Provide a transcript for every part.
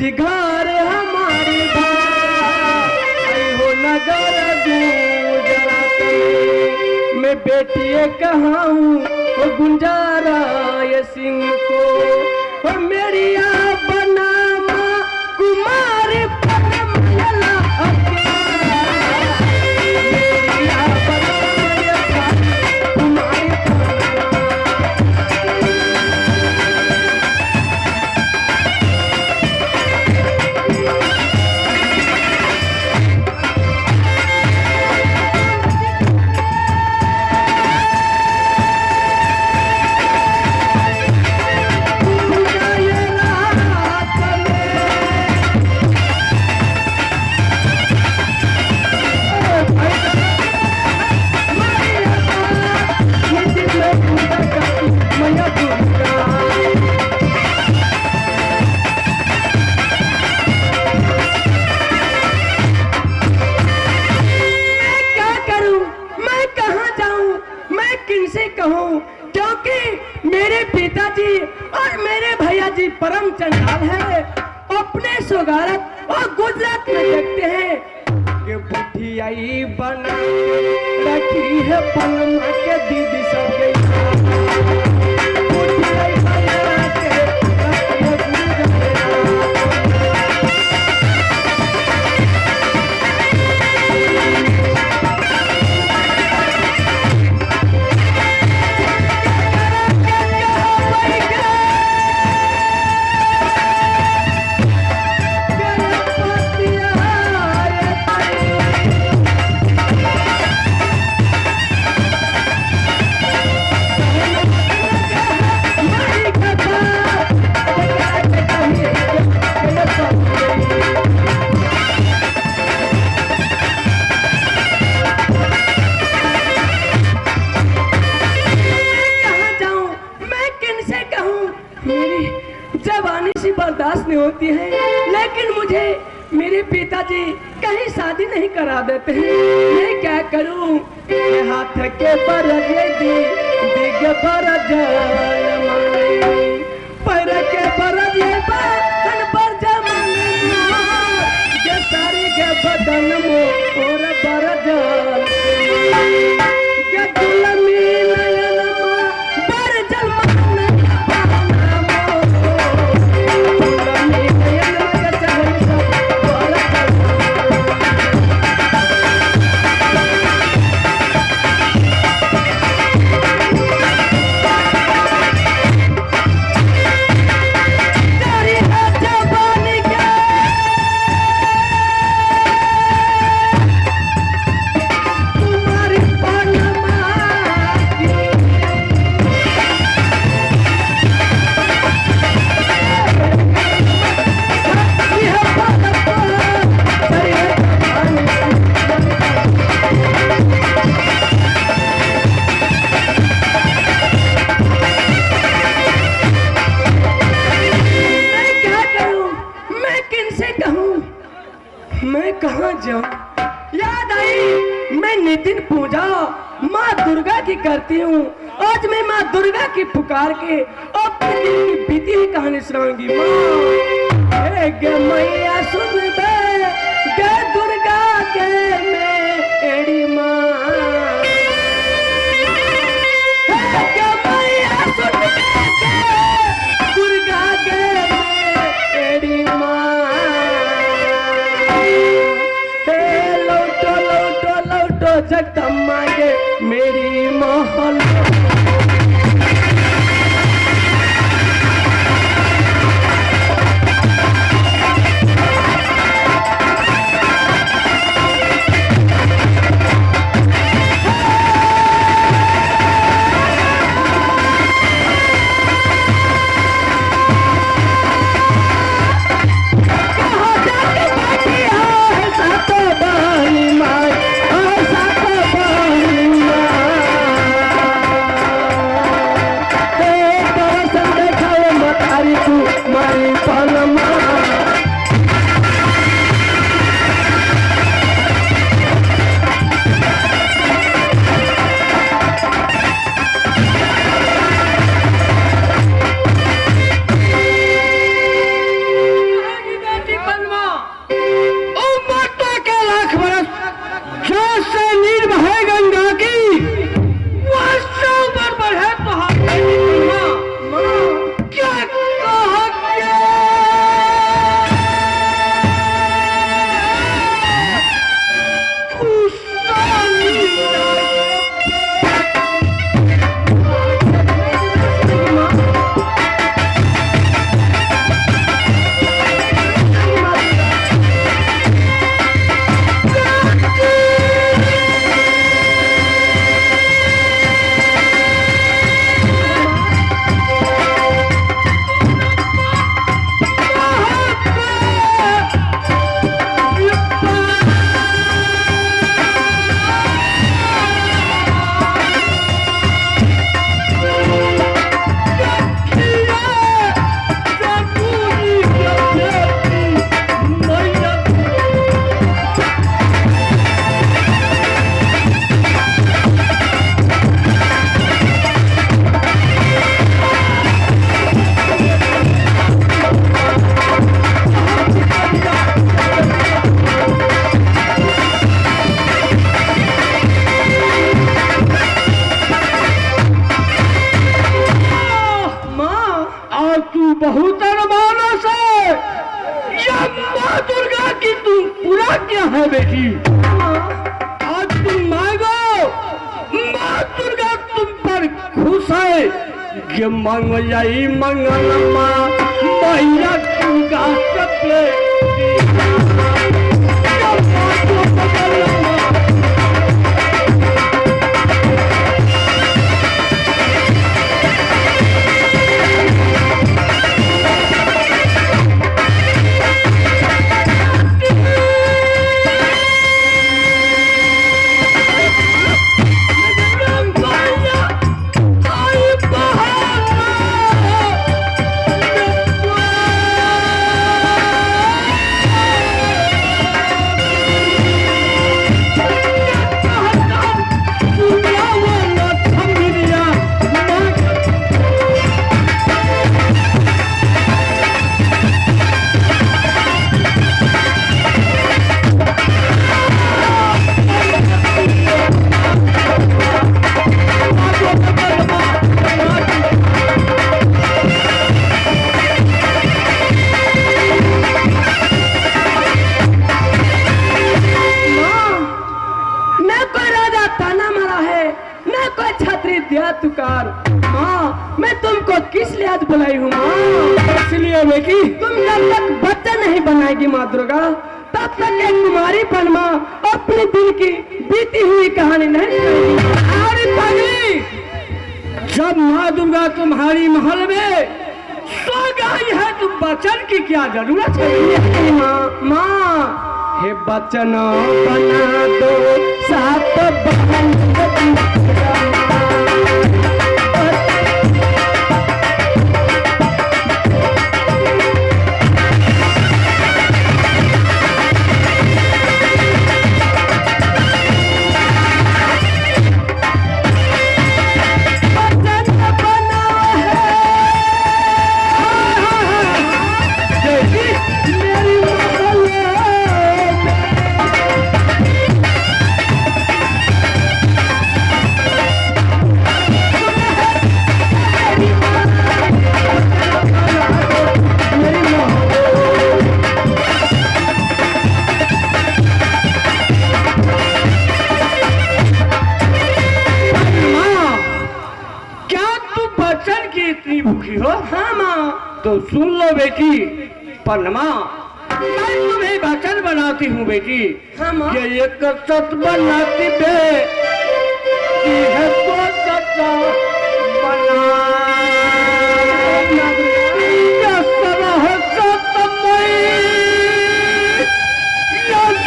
जी घर हमारी भाई हो नगर गुजरात मैं बेटिए कहाँ हूँ वो गुंजारा ये सिंह को वो मेरी बनामा कुमारी परमला क्योंकि मेरे पिताजी और मेरे भैया जी परम चंडाल है। अपने सौगारत और गुजरात में देखते हैं कि बुढ़ियाई बना रखी है पनमा के दीदी सब गई बुढ़ियाई बना के बर्दाश्त नहीं होती है, लेकिन मुझे मेरे पिताजी कहीं शादी नहीं करा देते हैं। मैं क्या करूं? हाथ के पर दिग पर पैर के पर सारी के बदन मोर बर कहाँ जाऊं? याद आई मैं नितिन पूजा माँ दुर्गा की करती हूँ। आज मैं माँ दुर्गा की पुकार के अपने दिल की बीती हुई कहानी सुनाऊंगी। माँ गे मैया सुन बे गे दुर्गा के मेरी माँ गे मैया सुन बे दुर्गा के मेरी माँ जगदम्बा के मेरी मोहन से या माँ दुर्गा की तुम पूरा क्या है बेटी? आज तुम मांगो, माँ दुर्गा तुम पर खुश है। ये मांगो यही मंगल माँ मैया दुर्गा सत्य तुकार। माँ मैं तुमको किस लिए आज बुलाई हूँ माँ? इसलिए बेटी तुम जब तक बच्चा नहीं बनाएगी माँ दुर्गा तब तक एक कुमारी पर माँ अपने दिल की बीती हुई कहानी नहीं सुनाएगी। अरे पगली, जब माँ दुर्गा तुम्हारी महल में सो गई है तो बचन की क्या जरूरत है? माँ हे बचन बना दो सात बहन भूखी हो? हाँ माँ। तो सुन लो बेटी पन्नमा, मैं तुम्हें वचन बनाती हूँ बेटी। हाँ माँ। ये एक सत बनाती बे है तो सच्चा बना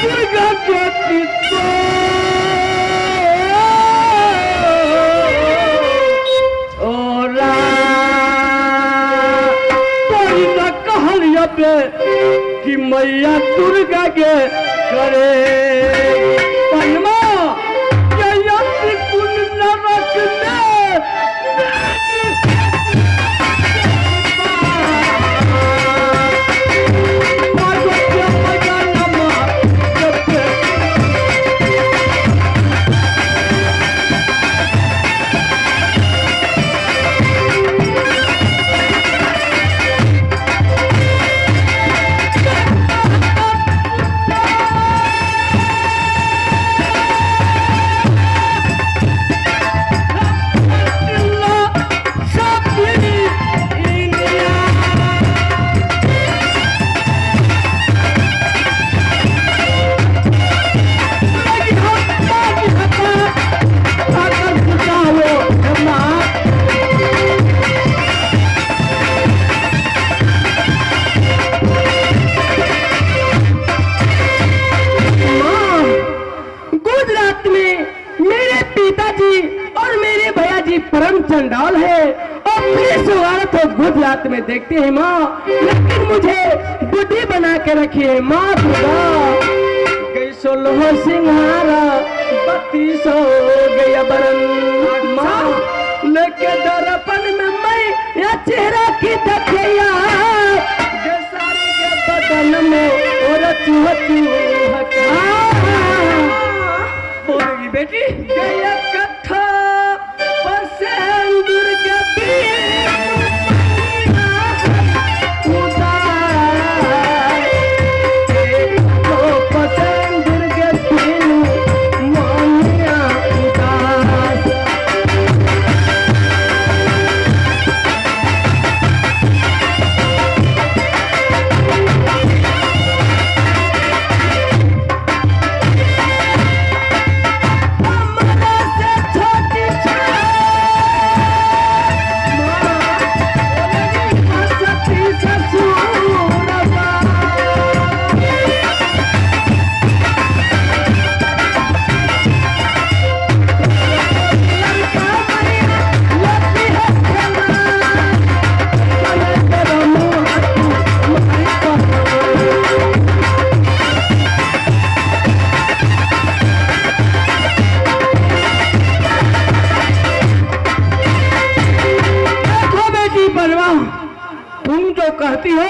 दुर्गा ज्योति कि मैया दुर्गा के करे पन्मा कुल नरक परम चंडाल है और फिर स्वागत हो गुजरात में देखते हैं माँ, लेकिन मुझे बुद्धि बना के रखी है माँ दुर्गा। गई 16 सिंहारा 32 हो गया बरन माँ, लेके दर्पण में मैं या चेहरा की देखिया सारे के बदन में और चूहा बोलेगी बेटी गया कथा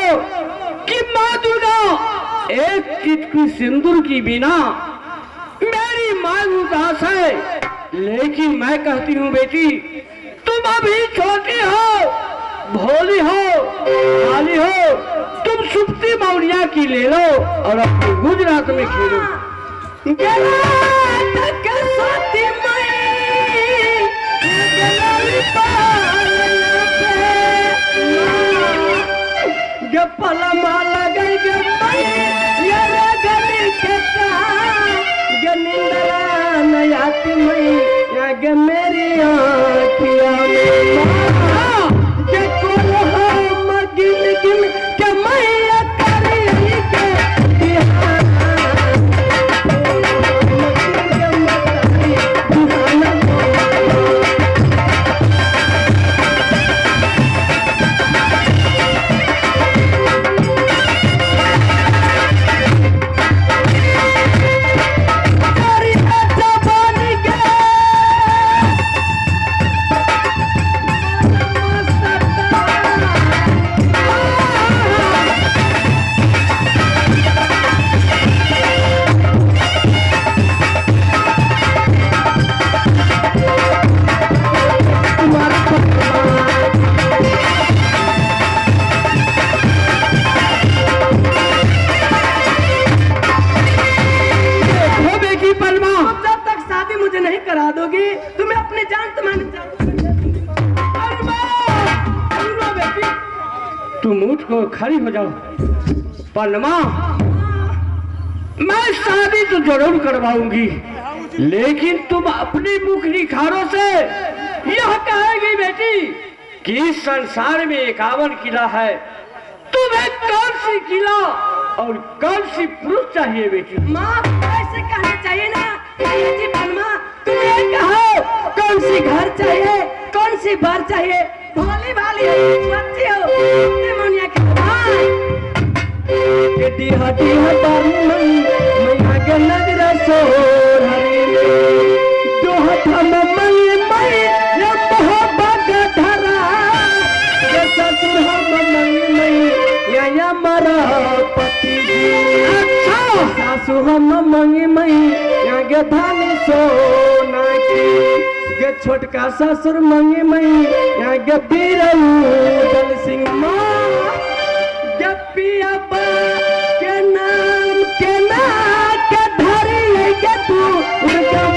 हो कि माँ दुर्गा एक चिटकी सिंदूर की बिना मेरी माँ उदास है, लेकिन मैं कहती हूँ बेटी तुम अभी छोटी हो, भोली हो, खाली हो, तुम सुप्ती मौलिया की ले लो और अपने गुजरात में खेलो। मेरी आँखिया गिन गिन के मैया करी के करा दोगी तुम्हें अपनी जान तुम उठ को खड़ी हो जाओ। पनमा मैं शादी तो जरूर करवाऊंगी, लेकिन तुम अपनी मुख निखारों से यह कहेगी बेटी कि इस संसार में 51 किला है, तुम्हें कौन सी किला और कौन सी पुरुष चाहिए बेटी? माँ ऐसे कहना चाहिए ना जी पनमा, तुम्हें कहो कौन सी घर चाहिए, कौन सी बार चाहिए, भोली भाली हो, बच्ची हो, मुनिया के केटी हटी हटारी मैया के नजर सोर हरी जो हथम मई मई ये मोहब्बत धरा ये ससुर हम मई मई या मरा पति जी। अच्छा सासु हम मई मई या गे धानी सोना की गे छोटका ससुर मंगी मई या गे बीरऊ दल सिंह माँ गे पिया के नाम के ना के धरी गे तू उनका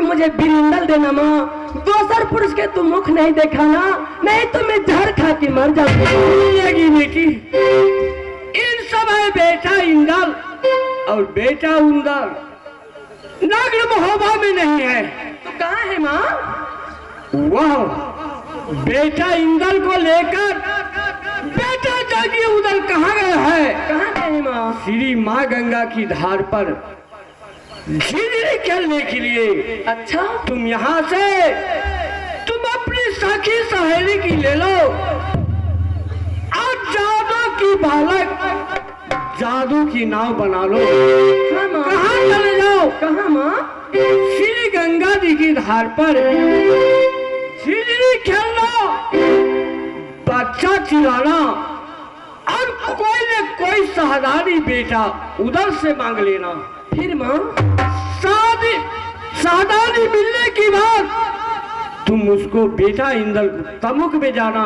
मुझे बिंदल देना माँ, दोसर पुरुष के तुम मुख नहीं देखाना, नहीं तो मैं जहर खा के मर जाऊंगी बेटी। इन समय बेटा इंदल और बेटा उंदल नगर महोबा में नहीं है, तो कहाँ है माँ? वह बेटा इंदल को लेकर बेटा जागी उदल कहाँ गया है? कहाँ गए माँ? श्री माँ गंगा की धार पर झिझरी खेलने के लिए। अच्छा तुम यहाँ से तुम अपनी सखी सहेली की ले लो और जादू की बालक जादू की नाव बना लो। हाँ माँ। कहाँ चले जाओ? कहाँ माँ? श्री गंगा जी की धार पर झिझरी खेलना, बच्चा चिल्लाना और कोई न कोई शहजादी बेटा उधर से मांग लेना। फिर माँ शहजादी मिलने की बात तुम उसको बेटा इंदल तमुक में जाना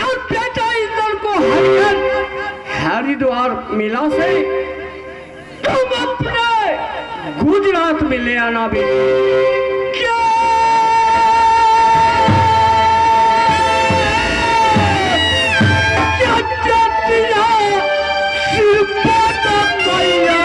और बेटा इंदल को हरिद्वार मेला से तुम अपने गुजरात में ले आना बेटी। क्या क्या जातिया सिर्फ मैया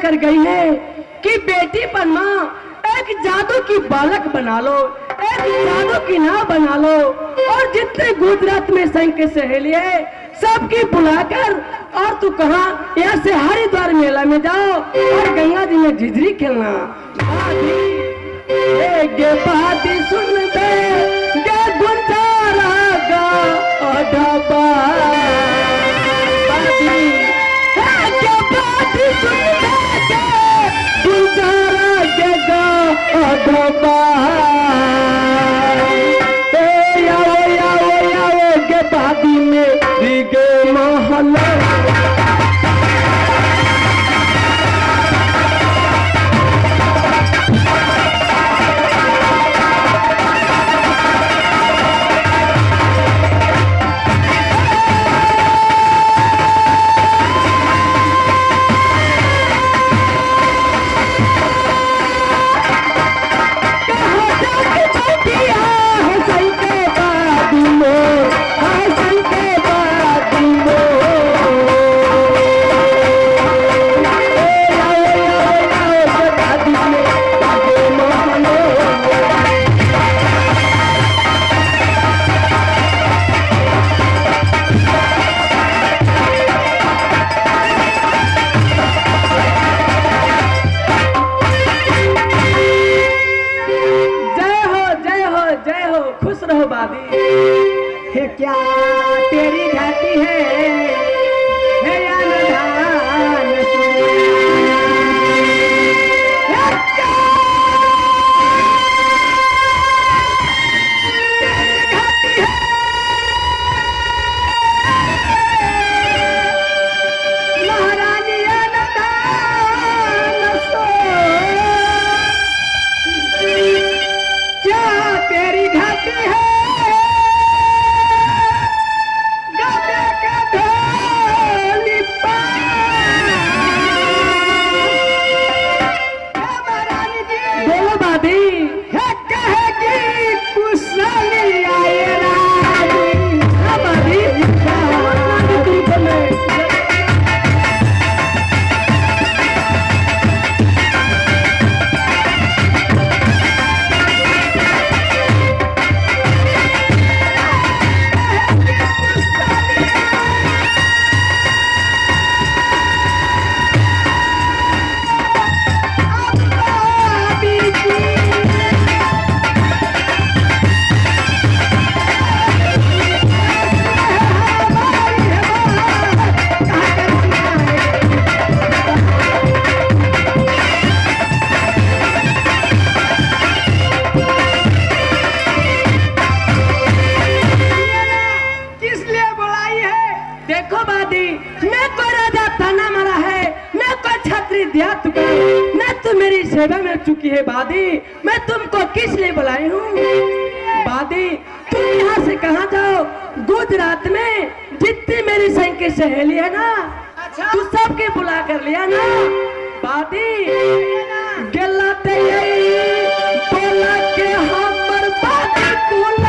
कर गई है कि बेटी पर माँ एक जादू की बालक बना लो, एक जादू की नाव बना लो और जितने गुजरात में संग के सहेली है सबकी बुलाकर और तू कहा यहाँ से हरिद्वार मेला में जाओ और गंगा जी में झिझरी खेलना। गे बाती सुन दे गे गुंजारा गा ढाबा गे बाती सुन दे गुंजारा ढाबा आओ गे बाती में गे महला है क्या तेरी घाटी है या नदान महारानी या नदान सो क्या तेरी घाटी है सेवा में चुकी है बादी, मैं तुमको किस लिए बुलाई हूँ? बादी तुम यहाँ से कहाँ जाओ? गुजरात में जितनी मेरी संग की सहेली है ना, अच्छा। तू सबके बुला कर लिया ना। बादी गलते बोला के हमर बादी कुल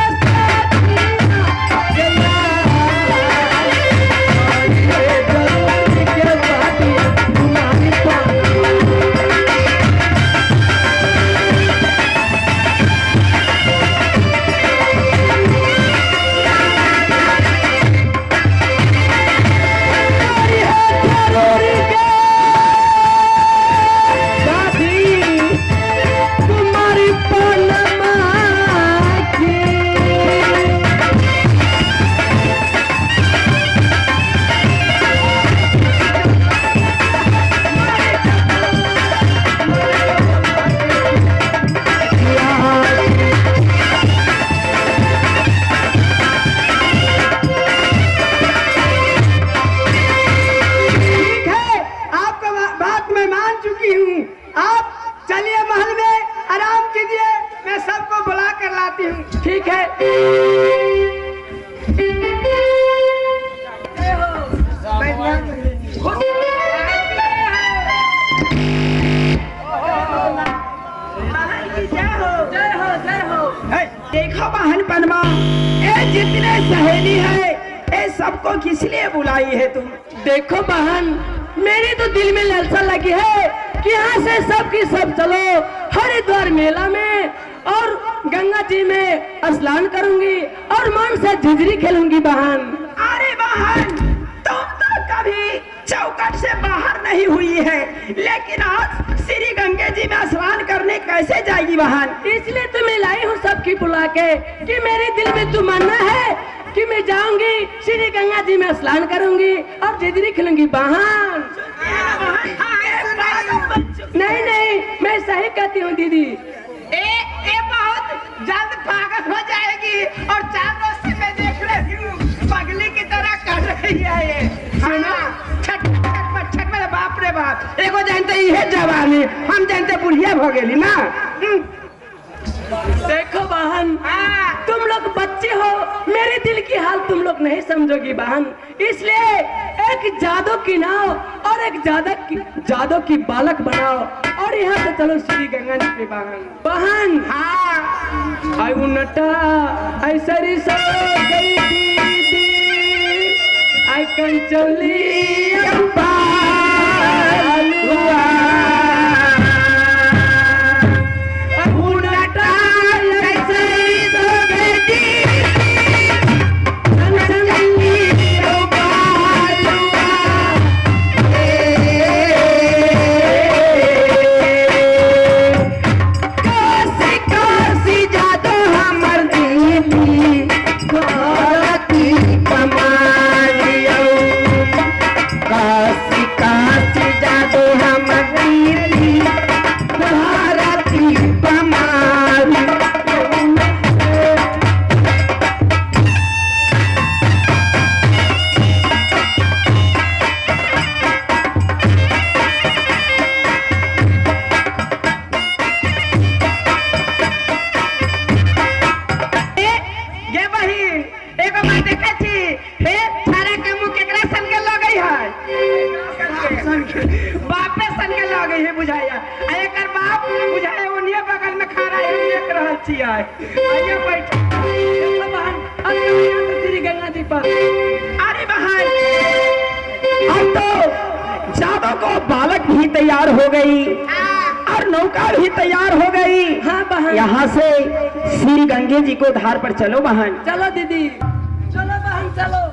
ठीक है। देखो बहन पनमा, ये जितने सहेली है ये सबको किस लिए बुलाई है तुम? देखो बहन, मेरी तो दिल में लालसा लगी है कि यहाँ से सब की सब चलो हरिद्वार मेला में और गंगा जी में स्नान करूंगी और मन से झिझरी खेलूंगी बहन। अरे बहन, तुम तो कभी चौकट से बाहर नहीं हुई है, लेकिन आज श्री गंगे जी में स्नान करने कैसे जाएगी बहन? इसलिए तो मैं लाई हूँ सबकी बुला के कि मेरे दिल में तमन्ना है कि मैं जाऊंगी श्री गंगा जी में स्नान करूंगी और झिझरी खेलूंगी बहन। नहीं नहीं, मैं सही कहती हूँ दीदी। ये बहुत जल्द पागल हो जाएगी और चार रोज से मैं देख रही हूँ पगली की तरह कर रही है ये। छट मेरे बाप रे बाप, एगो जानते ये जवानी, हम जानते बुढ़िया हो गई ना। देखो बहन, तुम लोग बच्चे हो, मेरे दिल की हाल तुम लोग नहीं समझोगी बहन, इसलिए एक जादू की नाव और एक जादू की बालक बनाओ और यहाँ से चलो श्री गंगा जी पे बहन। आई उन्नटा ऐसरी सो गई दीदी, आई कंचली बापे सन के लगे है बुझाया, एकर बाप बुझाया ओनिए बगल में खड़ा है देख रहल छी। आइए बैठ बहन, अब श्री गंगा जी पर। अरे बहन, अब तो जादू को बालक भी तैयार हो गई और नौका भी तैयार हो गई। हाँ बहन, यहाँ से श्री गंगे जी को धार पर चलो बहन। चलो दीदी, चलो बहन, चलो।